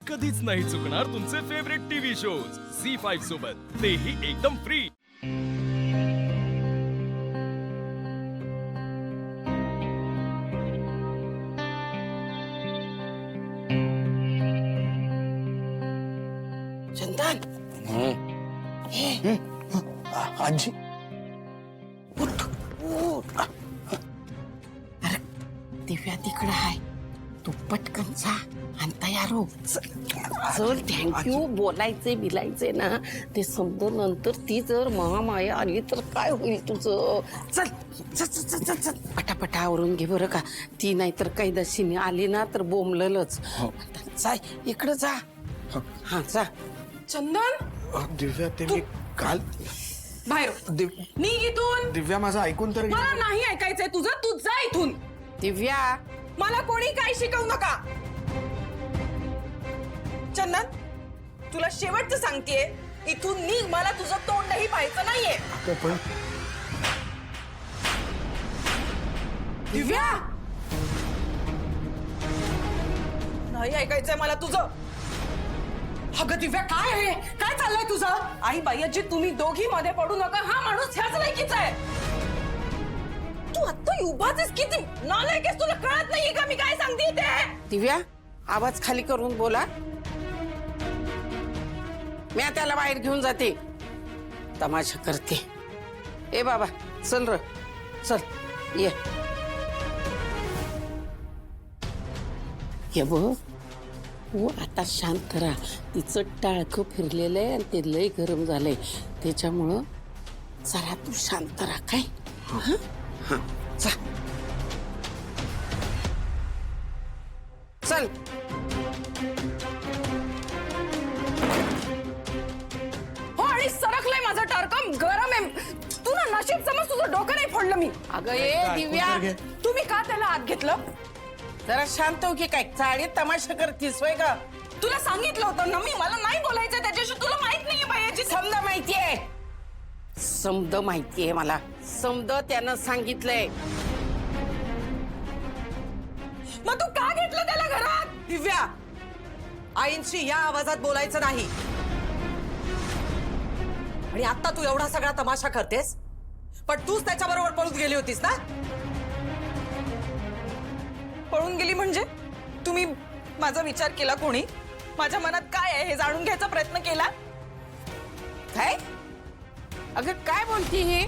कधीच नाही चुकणार तुमचे फेवरेट टीव्ही शोज झी5 सोबत, तेही एकदम फ्री। चंदन आजी उठ उठ अरे दिव्या तिकडं आहे तू पटकन जा आणि तयार हो चल थँक्यू बोलायचे बिलायचे ना ते समज नंतर ती जर महामाया आली तर काय होईल तुझं चल चल चल चल चल पटापटा आवरून घे बरं का ती नाहीतर कैदशीने आली ना तर बोंबललच जाय इकडं जा हा जा चंदन दिव्या ते मी काल बाहेर निघ इथून. दिव्या माझं ऐकून तर घे. मला नाही ऐकायचंय तुझं, तू जा इथून. दिव्या मला कोणी काही शिकवू नका. चंदन तुला शेवटचं सांगतेय, इथून निघ. मला तुझं तोंडही पाहायचं नाहीये. अगं पण दिव्या नाही ऐकायचंय मला तुझं. अगं दिव्या काय आहे, काय चाललंय तुझं? आई बाईची तुम्ही दोघी मध्ये पडू नका. हा माणूस ह्याच लायकीचा आहे. तू आता उभाच किती नालायक आहेस, तुला कळत नाहीये का मी काय सांगते ते? दिव्या आवाज खाली करून बोला. मी त्याला बाहेर घेऊन जाते, तमाशा करते. ए बाबा चल र चल ये बघ हो आता शांत राहा. तिचं टाळकं फिरलेलं आहे आणि ते लय गरम झालंय, त्याच्यामुळं जरा तू शांत राहा काय. हा हा जा चल. हो आणि सरकलंय माझं टारकं, गरम आहे. तू ना नशीब समज, तुझं डोकं नाही फोडलं मी. अगं ए दिव्या तुम्ही का त्याला आत घेतलं? जरा शांत हो की काय चाळीत तमाशा करतीस होय का? तुला सांगितलं होतं ना मी, मला नाही बोलायचं त्याच्याशी. तुला माहित नाहीये बायाची समद माहितीये, समद माहितीये मला. समद त्यानं सांगितलंय. मग तू का घेतलं त्याला घरात? दिव्या आईंशी या आवाजात बोलायचं नाही. आणि आता तू एवढा सगळा तमाशा करतेस, पण तूच त्याच्याबरोबर पळून गेली होतीस ना? पळून गेली म्हणजे? तुम्ही माझा विचार केला कोणी? माझ्या मनात काय आहे हे जाणून घ्यायचा प्रयत्न केला? काय अगं काय बोलती ही?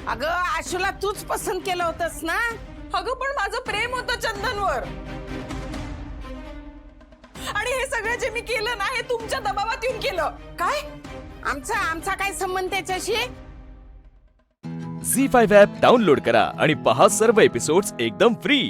अगं आशूला तूच पसंत केलं होतंस ना? अगं पण माझं प्रेम होतं चंदनवर. आणि हे सगळं जे मी केलं ना, हे तुमच्या दबावात येऊन केलं. काय आमचा काय संबंध त्याच्याशी? झी5 ॲप डाउनलोड करा आणि पहा सर्व एपिसोड्स एकदम फ्री।